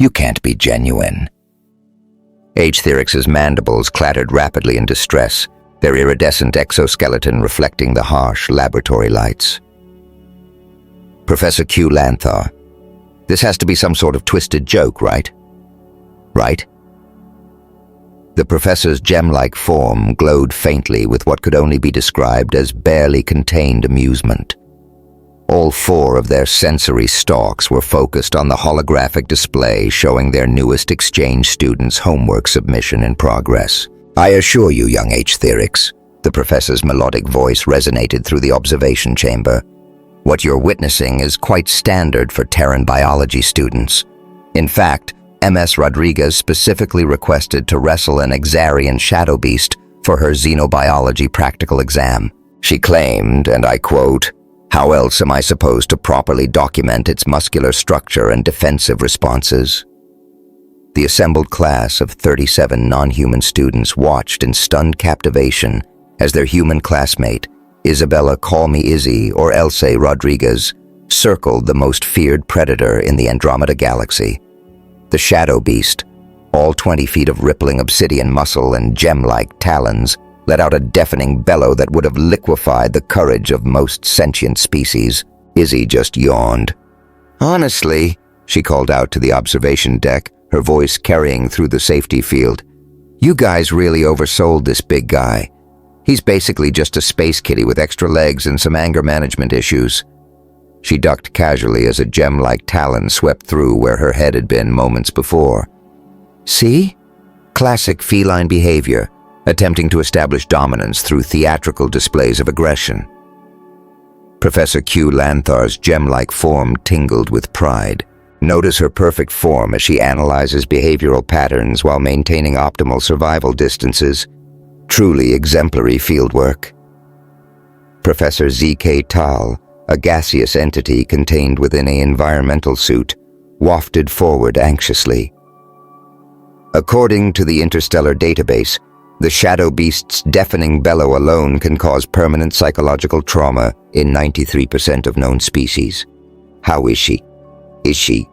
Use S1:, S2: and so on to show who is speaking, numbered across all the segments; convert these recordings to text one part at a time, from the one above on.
S1: You can't be genuine." H-Therix's mandibles clattered rapidly in distress, their iridescent exoskeleton reflecting the harsh laboratory lights. "Professor Q Lanthar, this has to be some sort of twisted joke, right? Right?" The professor's gem-like form glowed faintly with what could only be described as barely contained amusement. All four of their sensory stalks were focused on the holographic display showing their newest exchange student's homework submission in progress. "I assure you, young H-Therix," the professor's melodic voice resonated through the observation chamber, "what you're witnessing is quite standard for Terran biology students. In fact, MS Rodriguez specifically requested to wrestle an Exarian shadow beast for her xenobiology practical exam. She claimed, and I quote, 'How else am I supposed to properly document its muscular structure and defensive responses?'" The assembled class of 37 non-human students watched in stunned captivation as their human classmate, Isabella Call Me Izzy or Elsa Rodriguez, circled the most feared predator in the Andromeda Galaxy. The shadow beast, all 20 feet of rippling obsidian muscle and gem-like talons, let out a deafening bellow that would have liquefied the courage of most sentient species. Izzy just yawned. "Honestly," she called out to the observation deck, her voice carrying through the safety field, "you guys really oversold this big guy. He's basically just a space kitty with extra legs and some anger management issues." She ducked casually as a gem-like talon swept through where her head had been moments before. "See? Classic feline behavior, attempting to establish dominance through theatrical displays of aggression." Professor Q Lanthar's gem-like form tingled with pride. Notice her perfect form as she analyzes behavioral patterns while maintaining optimal survival distances. Truly exemplary fieldwork. Professor Z.K. Tal, a gaseous entity contained within an environmental suit, wafted forward anxiously. According to the Interstellar Database, the shadow beast's deafening bellow alone can cause permanent psychological trauma in 93% of known species. How is she? Is she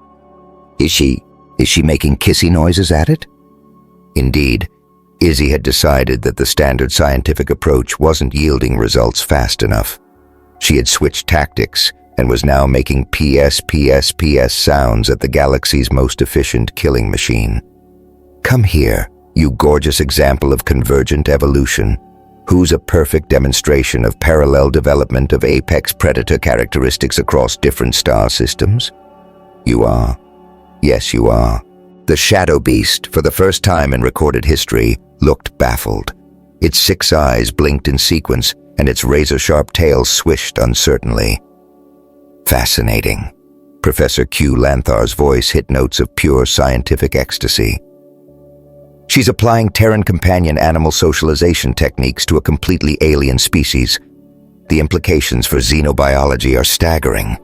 S1: making kissy noises at it? Indeed, Izzy had decided that the standard scientific approach wasn't yielding results fast enough. She had switched tactics and was now making PS sounds at the galaxy's most efficient killing machine. "Come here, you gorgeous example of convergent evolution. Who's a perfect demonstration of parallel development of apex predator characteristics across different star systems? You are. Yes, you are." The shadow beast, for the first time in recorded history, looked baffled. Its 6 eyes blinked in sequence, and its razor-sharp tail swished uncertainly. "Fascinating." Professor Q Lanthar's voice hit notes of pure scientific ecstasy. "She's applying Terran companion animal socialization techniques to a completely alien species. The implications for xenobiology are staggering."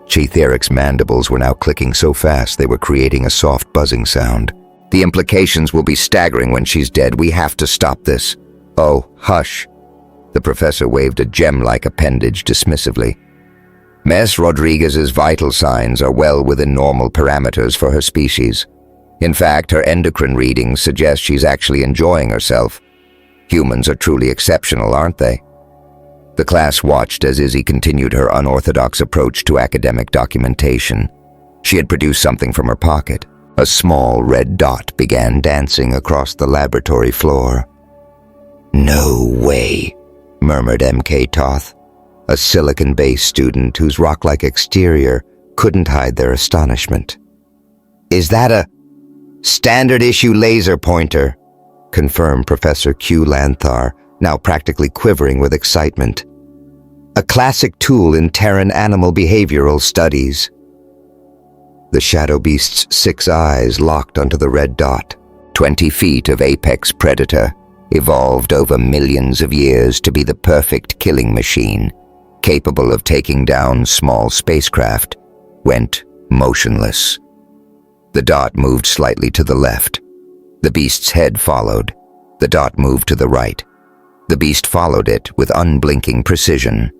S1: H-Therix's mandibles were now clicking so fast they were creating a soft buzzing sound. "The implications will be staggering when she's dead. We have to stop this." "Oh, hush." The professor waved a gem-like appendage dismissively. "Miss Rodriguez's vital signs are well within normal parameters for her species. In fact, her endocrine readings suggest she's actually enjoying herself. Humans are truly exceptional, aren't they?" The class watched as Izzy continued her unorthodox approach to academic documentation. She had produced something from her pocket. A small red dot began dancing across the laboratory floor. "No way," murmured M.K. Toth, a silicon-based student whose rock-like exterior couldn't hide their astonishment. "Is that a standard-issue laser pointer?" confirmed Professor Q Lanthar, now practically quivering with excitement. "A classic tool in Terran animal behavioral studies." The shadow beast's 6 eyes locked onto the red dot. 20 feet of apex predator, evolved over millions of years to be the perfect killing machine, capable of taking down small spacecraft, went motionless. The dot moved slightly to the left. The beast's head followed. The dot moved to the right. The beast followed it with unblinking precision.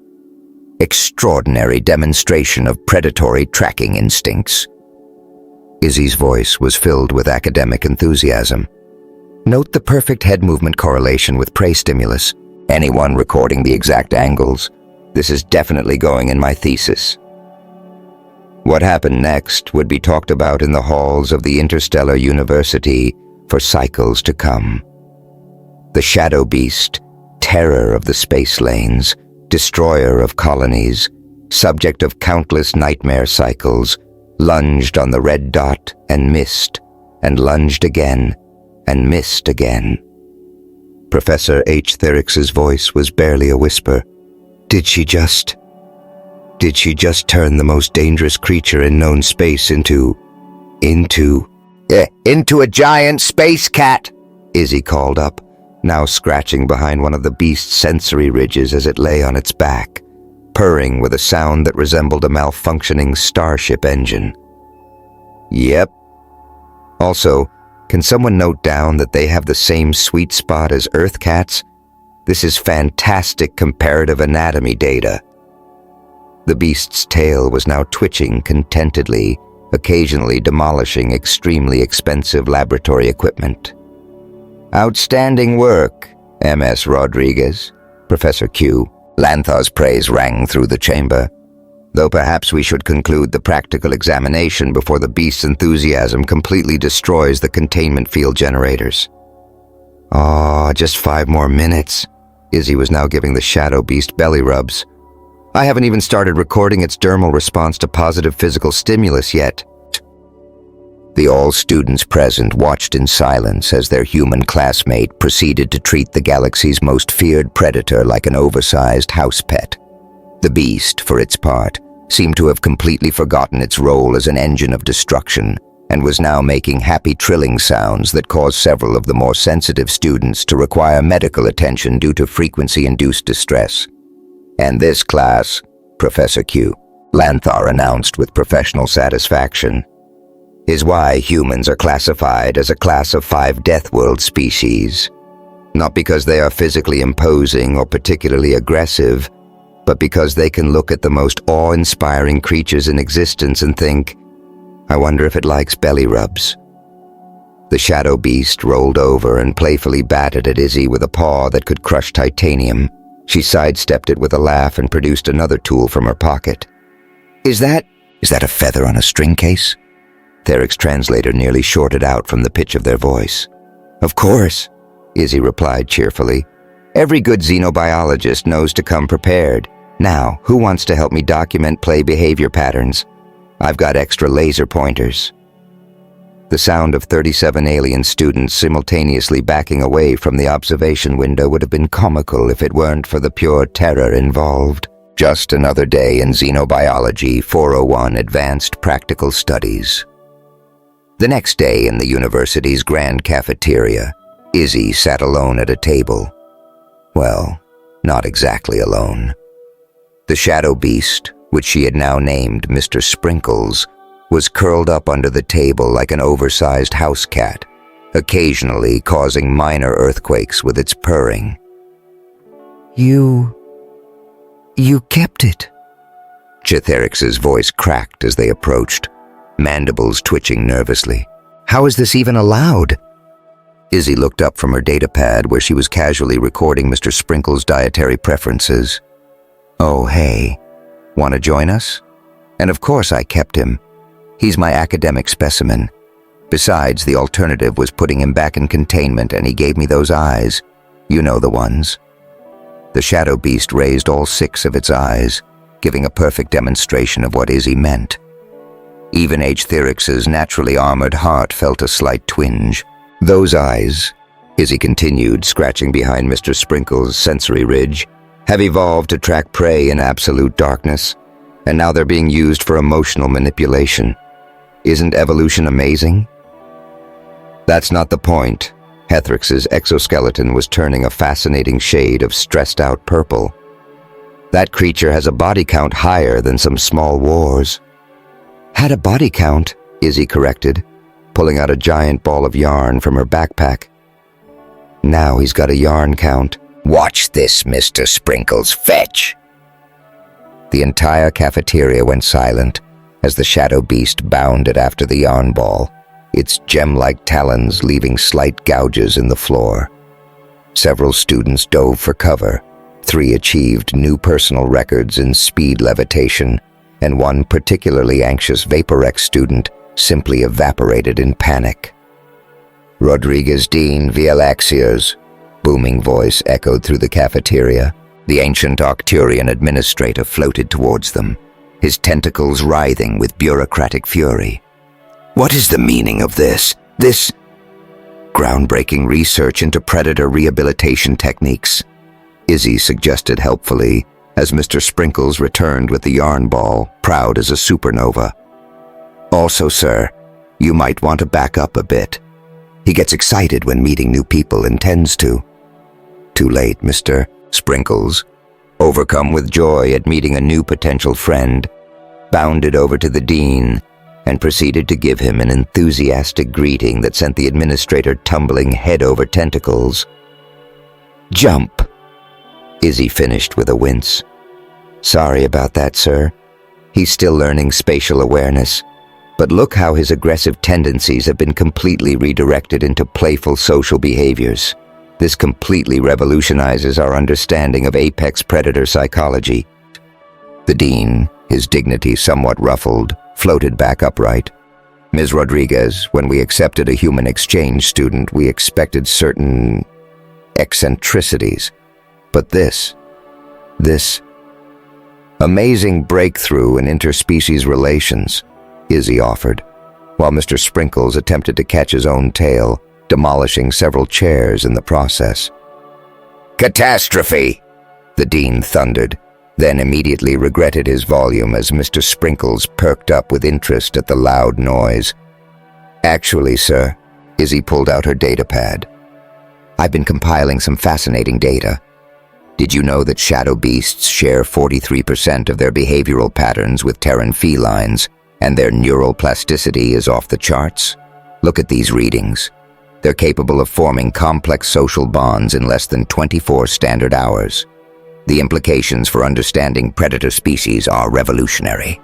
S1: Extraordinary demonstration of predatory tracking instincts. Izzy's voice was filled with academic enthusiasm. Note the perfect head movement correlation with prey stimulus. Anyone recording the exact angles? This is definitely going in my thesis. What happened next would be talked about in the halls of the Interstellar University for cycles to come. The Shadow Beast, terror of the space lanes, destroyer of colonies, subject of countless nightmare cycles, lunged on the red dot and missed, and lunged again, and missed again. Professor H. voice was barely a whisper. Did she just turn the most dangerous creature in known space into a giant space cat? Izzy called up, now scratching behind one of the beast's sensory ridges as it lay on its back, purring with a sound that resembled a malfunctioning starship engine. Yep. Also, can someone note down that they have the same sweet spot as Earth cats? This is fantastic comparative anatomy data. The beast's tail was now twitching contentedly, occasionally demolishing extremely expensive laboratory equipment. Outstanding work, MS Rodriguez, Professor Q. Lanthar's praise rang through the chamber, though perhaps we should conclude the practical examination before the beast's enthusiasm completely destroys the containment field generators. Just 5 more minutes. Izzy was now giving the shadow beast belly rubs. I haven't even started recording its dermal response to positive physical stimulus yet. The all students present watched in silence as their human classmate proceeded to treat the galaxy's most feared predator like an oversized house pet. The beast, for its part, seemed to have completely forgotten its role as an engine of destruction and was now making happy trilling sounds that caused several of the more sensitive students to require medical attention due to frequency-induced distress. And this class, Professor Q. Lanthar announced with professional satisfaction, is why humans are classified as a class of 5 Deathworld species. Not because they are physically imposing or particularly aggressive, but because they can look at the most awe-inspiring creatures in existence and think, I wonder if it likes belly rubs. The shadow beast rolled over and playfully batted at Izzy with a paw that could crush titanium. She sidestepped it with a laugh and produced another tool from her pocket. Is that a feather on a string case? Theric's translator nearly shorted out from the pitch of their voice. Of course, Izzy replied cheerfully. Every good xenobiologist knows to come prepared. Now, who wants to help me document play behavior patterns? I've got extra laser pointers. The sound of 37 alien students simultaneously backing away from the observation window would have been comical if it weren't for the pure terror involved. Just another day in Xenobiology 401 Advanced Practical Studies. The next day in the university's grand cafeteria, Izzy sat alone at a table. Well, not exactly alone. The shadow beast, which she had now named Mr. Sprinkles, was curled up under the table like an oversized house cat, occasionally causing minor earthquakes with its purring. You kept it. Chitherix's voice cracked as they approached, mandibles twitching nervously. How is this even allowed? Izzy looked up from her datapad where she was casually recording Mr. Sprinkle's dietary preferences. Oh, hey, want to join us? And of course I kept him. He's my academic specimen. Besides, the alternative was putting him back in containment, and he gave me those eyes. You know the ones. The shadow beast raised all 6 of its eyes, giving a perfect demonstration of what Izzy meant. Even H. Therix's naturally armored heart felt a slight twinge. Those eyes, Izzy continued, scratching behind Mr. Sprinkle's sensory ridge, have evolved to track prey in absolute darkness, and now they're being used for emotional manipulation. Isn't evolution amazing? That's not the point. Hethrix's exoskeleton was turning a fascinating shade of stressed-out purple. That creature has a body count higher than some small wars. Had a body count, Izzy corrected, pulling out a giant ball of yarn from her backpack. Now he's got a yarn count. Watch this, Mr. Sprinkles, fetch! The entire cafeteria went silent, as the shadow beast bounded after the yarn ball, its gem-like talons leaving slight gouges in the floor. Several students dove for cover. 3 achieved new personal records in speed levitation, and one particularly anxious Vaporex student simply evaporated in panic. "Rodriguez Dean Vialaxios," booming voice echoed through the cafeteria. The ancient Arcturian administrator floated towards them, his tentacles writhing with bureaucratic fury. "What is the meaning of this? This groundbreaking research into predator rehabilitation techniques," Izzy suggested helpfully, as Mr. Sprinkles returned with the yarn ball, proud as a supernova. "Also, sir, you might want to back up a bit. He gets excited when meeting new people and tends to." Too late, Mr. Sprinkles, overcome with joy at meeting a new potential friend, bounded over to the dean and proceeded to give him an enthusiastic greeting that sent the administrator tumbling head over tentacles. "Jump," Izzy finished with a wince. "Sorry about that, sir. He's still learning spatial awareness, but look how his aggressive tendencies have been completely redirected into playful social behaviors. This completely revolutionizes our understanding of apex predator psychology." The dean, his dignity somewhat ruffled, floated back upright. "Ms. Rodriguez, when we accepted a human exchange student, we expected certain eccentricities. But this amazing breakthrough in interspecies relations," Izzy offered, while Mr. Sprinkles attempted to catch his own tail, demolishing several chairs in the process. "Catastrophe!" the dean thundered, then immediately regretted his volume as Mr. Sprinkles perked up with interest at the loud noise. "Actually, sir," Izzy pulled out her datapad. "I've been compiling some fascinating data. Did you know that shadow beasts share 43% of their behavioral patterns with Terran felines, and their neural plasticity is off the charts? Look at these readings. They're capable of forming complex social bonds in less than 24 standard hours. The implications for understanding predator species are revolutionary."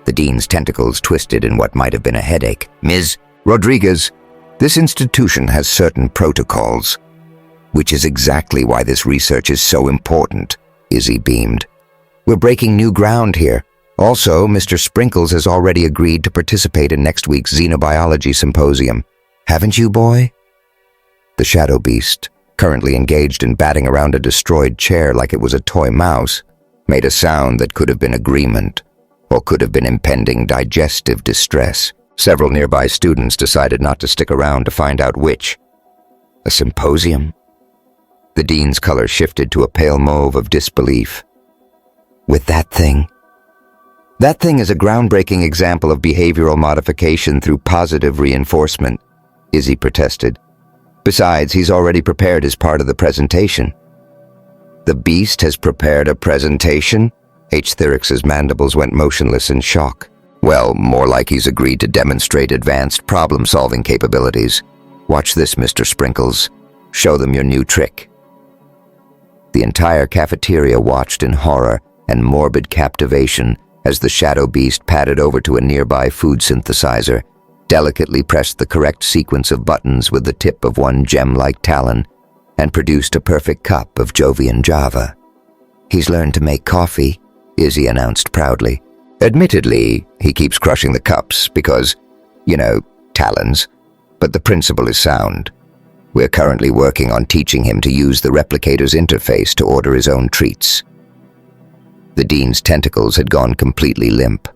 S1: The dean's tentacles twisted in what might have been a headache. "Ms. Rodriguez, this institution has certain protocols." "Which is exactly why this research is so important," Izzy beamed. "We're breaking new ground here. Also, Mr. Sprinkles has already agreed to participate in next week's xenobiology symposium. Haven't you, boy?" The shadow beast, currently engaged in batting around a destroyed chair like it was a toy mouse, made a sound that could have been agreement, or could have been impending digestive distress. Several nearby students decided not to stick around to find out which. "A symposium?" The dean's color shifted to a pale mauve of disbelief. "With that thing?" "That thing is a groundbreaking example of behavioral modification through positive reinforcement," Izzy protested. "Besides, he's already prepared his part of the presentation." "The beast has prepared a presentation?" H-Thyrix's mandibles went motionless in shock. "Well, more like he's agreed to demonstrate advanced problem-solving capabilities. Watch this, Mr. Sprinkles. Show them your new trick." The entire cafeteria watched in horror and morbid captivation as the shadow beast padded over to a nearby food synthesizer, delicately pressed the correct sequence of buttons with the tip of one gem-like talon, and produced a perfect cup of Jovian Java. "He's learned to make coffee," Izzy announced proudly. "Admittedly, he keeps crushing the cups because, talons, but the principle is sound. We're currently working on teaching him to use the replicator's interface to order his own treats." The dean's tentacles had gone completely limp.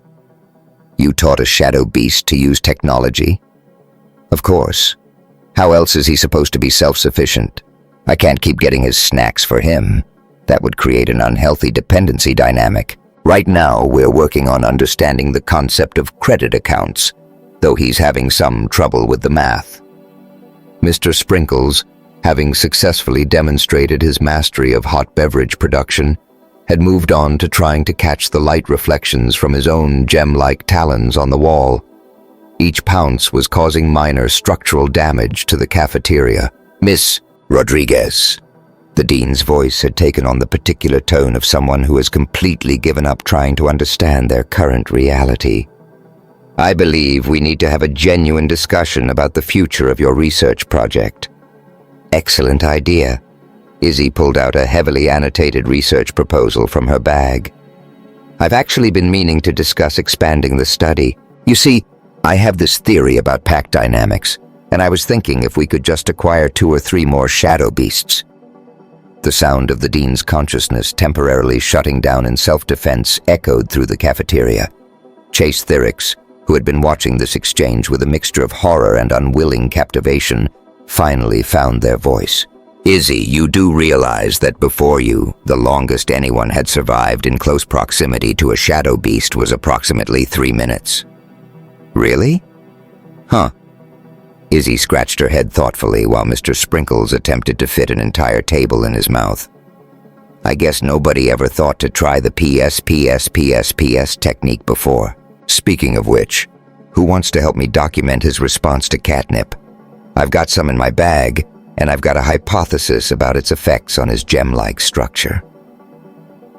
S1: "You taught a shadow beast to use technology?" "Of course. How else is he supposed to be self-sufficient? I can't keep getting his snacks for him. That would create an unhealthy dependency dynamic. Right now, we're working on understanding the concept of credit accounts, though he's having some trouble with the math." Mr. Sprinkles, having successfully demonstrated his mastery of hot beverage production, had moved on to trying to catch the light reflections from his own gem-like talons on the wall. Each pounce was causing minor structural damage to the cafeteria. "Miss Rodriguez, The dean's voice had taken on the particular tone of someone who has completely given up trying to understand their current reality. "I believe we need to have a genuine discussion about the future of your research project." "Excellent idea." Izzy pulled out a heavily annotated research proposal from her bag. "I've actually been meaning to discuss expanding the study. You see, I have this theory about pack dynamics, and I was thinking if we could just acquire 2 or 3 more shadow beasts." The sound of the dean's consciousness temporarily shutting down in self-defense echoed through the cafeteria. Chase Thyrix, who had been watching this exchange with a mixture of horror and unwilling captivation, finally found their voice. "Izzy, you do realize that before you, the longest anyone had survived in close proximity to a shadow beast was approximately 3 minutes. "Really? Huh." Izzy scratched her head thoughtfully while Mr. Sprinkles attempted to fit an entire table in his mouth. "I guess nobody ever thought to try the PS technique before. Speaking of which, who wants to help me document his response to catnip? I've got some in my bag, and I've got a hypothesis about its effects on his gem-like structure."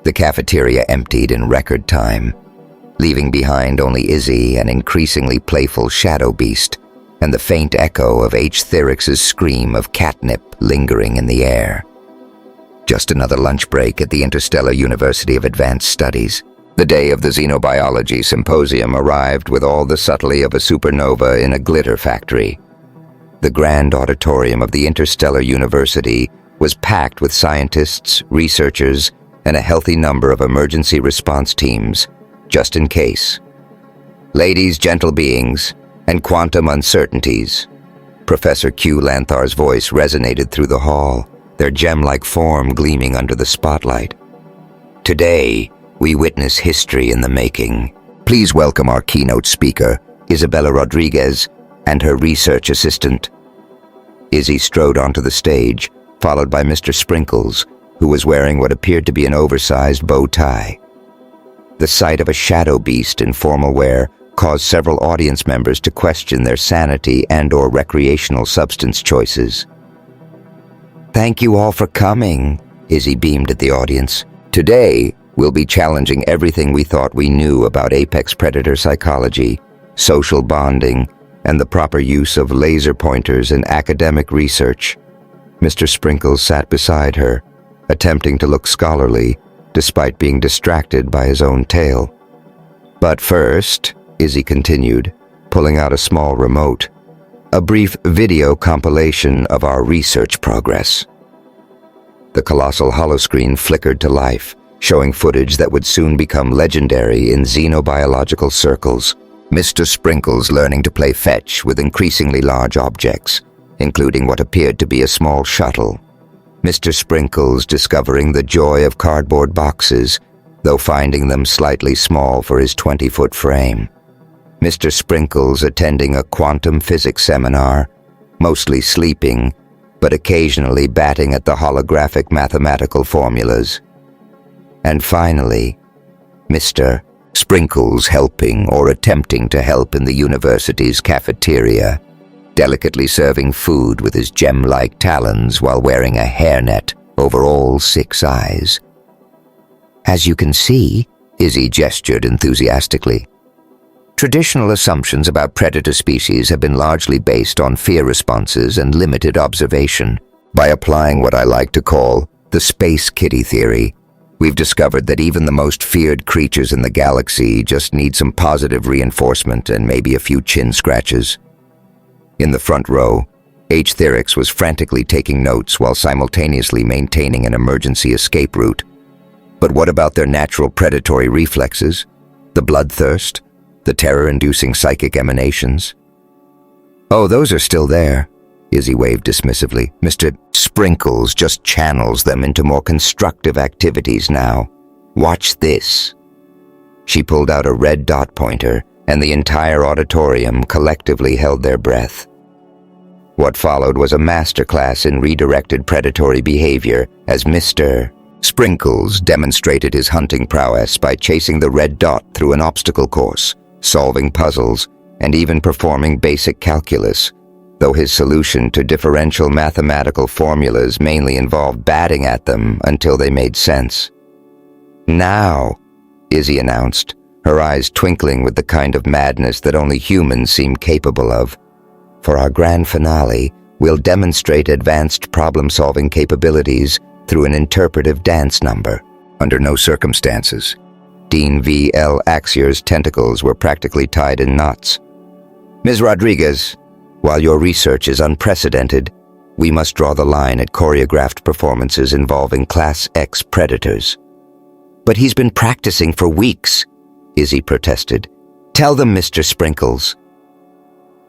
S1: The cafeteria emptied in record time, leaving behind only Izzy, an increasingly playful shadow beast, and the faint echo of H. Thyrix's scream of catnip lingering in the air. Just another lunch break at the Interstellar University of Advanced Studies. The day of the Xenobiology Symposium arrived with all the subtlety of a supernova in a glitter factory. The grand auditorium of the Interstellar University was packed with scientists, researchers, and a healthy number of emergency response teams, just in case. "Ladies, gentle beings, and quantum uncertainties." Professor Q. Lanthar's voice resonated through the hall, their gem-like form gleaming under the spotlight. "Today, we witness history in the making. Please welcome our keynote speaker, Isabella Rodriguez, and her research assistant." Izzy strode onto the stage, followed by Mr. Sprinkles, who was wearing what appeared to be an oversized bow tie. The sight of a shadow beast in formal wear caused several audience members to question their sanity and/or recreational substance choices. "Thank you all for coming," Izzy beamed at the audience. "Today, we'll be challenging everything we thought we knew about apex predator psychology, social bonding, and the proper use of laser pointers in academic research." Mr. Sprinkles sat beside her, attempting to look scholarly, despite being distracted by his own tale. "But first," Izzy continued, pulling out a small remote, "a brief video compilation of our research progress." The colossal holoscreen flickered to life, showing footage that would soon become legendary in xenobiological circles. Mr. Sprinkles learning to play fetch with increasingly large objects, including what appeared to be a small shuttle. Mr. Sprinkles discovering the joy of cardboard boxes, though finding them slightly small for his 20-foot frame. Mr. Sprinkles attending a quantum physics seminar, mostly sleeping, but occasionally batting at the holographic mathematical formulas. And finally, Mr. Sprinkles helping or attempting to help in the university's cafeteria, delicately serving food with his gem-like talons while wearing a hairnet over all 6 eyes. "As you can see," Izzy gestured enthusiastically, "traditional assumptions about predator species have been largely based on fear responses and limited observation. By applying what I like to call the space kitty theory, we've discovered that even the most feared creatures in the galaxy just need some positive reinforcement and maybe a few chin scratches." In the front row, H. Thyrix was frantically taking notes while simultaneously maintaining an emergency escape route. But what about their natural predatory reflexes? The bloodthirst? The terror-inducing psychic emanations? "Oh, those are still there," Izzy waved dismissively. "Mr. Sprinkles just channels them into more constructive activities now. Watch this." She pulled out a red dot pointer, and the entire auditorium collectively held their breath. What followed was a masterclass in redirected predatory behavior as Mr. Sprinkles demonstrated his hunting prowess by chasing the red dot through an obstacle course, solving puzzles, and even performing basic calculus, though his solution to differential mathematical formulas mainly involved batting at them until they made sense. "Now," Izzy announced, her eyes twinkling with the kind of madness that only humans seem capable of. "For our grand finale, we'll demonstrate advanced problem-solving capabilities through an interpretive dance number." Under no circumstances. Dean V.L. Axier's tentacles were practically tied in knots. "Ms. Rodriguez, while your research is unprecedented, we must draw the line at choreographed performances involving Class X predators." "But he's been practicing for weeks," Izzy protested. "Tell them, Mr. Sprinkles."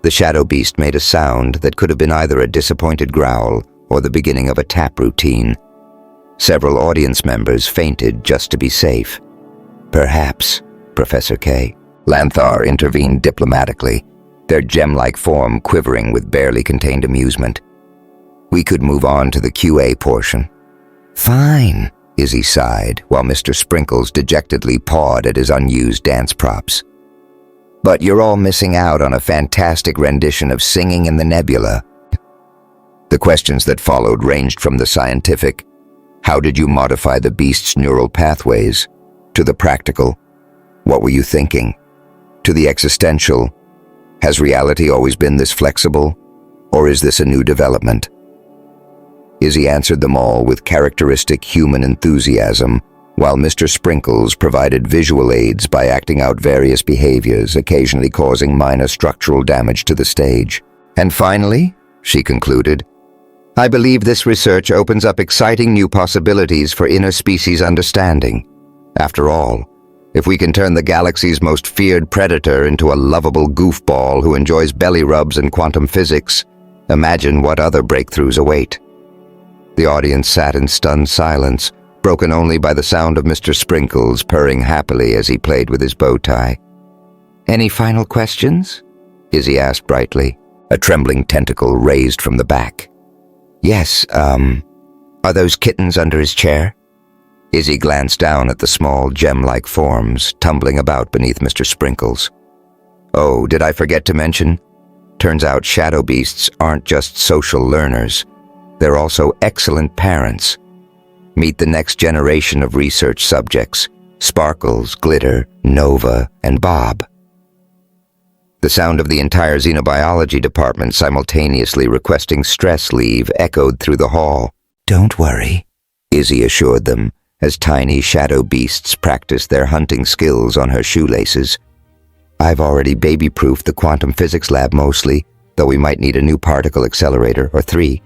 S1: The shadow beast made a sound that could have been either a disappointed growl or the beginning of a tap routine. Several audience members fainted just to be safe. "Perhaps, Professor K." Lanthar intervened diplomatically, their gem-like form quivering with barely contained amusement. "We could move on to the QA portion." "Fine," Izzy sighed, while Mr. Sprinkles dejectedly pawed at his unused dance props. "But you're all missing out on a fantastic rendition of Singing in the Nebula." The questions that followed ranged from the scientific, "How did you modify the beast's neural pathways?" to the practical, "What were you thinking?" to the existential, "Has reality always been this flexible, or is this a new development?" Izzy answered them all with characteristic human enthusiasm, while Mr. Sprinkles provided visual aids by acting out various behaviors, occasionally causing minor structural damage to the stage. "And finally," she concluded, "I believe this research opens up exciting new possibilities for interspecies understanding. After all, if we can turn the galaxy's most feared predator into a lovable goofball who enjoys belly rubs and quantum physics, imagine what other breakthroughs await." The audience sat in stunned silence, broken only by the sound of Mr. Sprinkles purring happily as he played with his bow tie. "Any final questions?" Izzy asked brightly, a trembling tentacle raised from the back. "Yes, are those kittens under his chair?" Izzy glanced down at the small gem-like forms tumbling about beneath Mr. Sprinkles. "Oh, did I forget to mention? Turns out shadow beasts aren't just social learners. They're also excellent parents. Meet the next generation of research subjects, Sparkles, Glitter, Nova, and Bob." The sound of the entire xenobiology department simultaneously requesting stress leave echoed through the hall. "Don't worry," Izzy assured them, as tiny shadow beasts practiced their hunting skills on her shoelaces. "I've already baby-proofed the quantum physics lab mostly, though we might need a new particle accelerator or 3.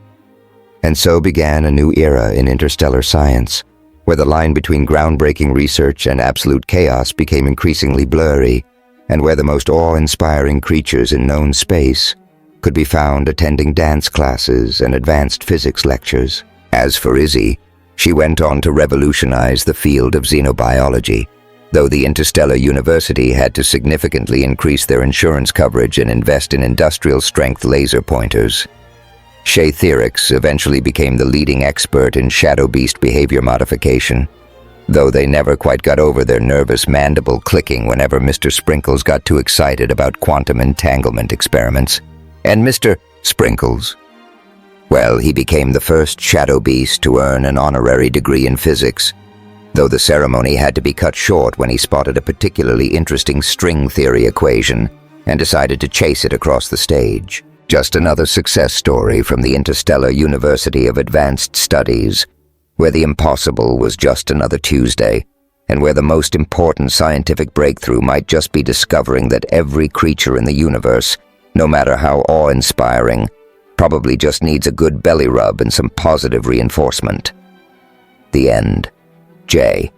S1: And so began a new era in interstellar science, where the line between groundbreaking research and absolute chaos became increasingly blurry, and where the most awe-inspiring creatures in known space could be found attending dance classes and advanced physics lectures. As for Izzy, she went on to revolutionize the field of xenobiology, though the Interstellar University had to significantly increase their insurance coverage and invest in industrial-strength laser pointers. Shay Theorix eventually became the leading expert in shadow beast behavior modification, though they never quite got over their nervous mandible clicking whenever Mr. Sprinkles got too excited about quantum entanglement experiments. And Mr. Sprinkles? Well, he became the first shadow beast to earn an honorary degree in physics, though the ceremony had to be cut short when he spotted a particularly interesting string theory equation and decided to chase it across the stage. Just another success story from the Interstellar University of Advanced Studies, where the impossible was just another Tuesday, and where the most important scientific breakthrough might just be discovering that every creature in the universe, no matter how awe-inspiring, probably just needs a good belly rub and some positive reinforcement. The end. J.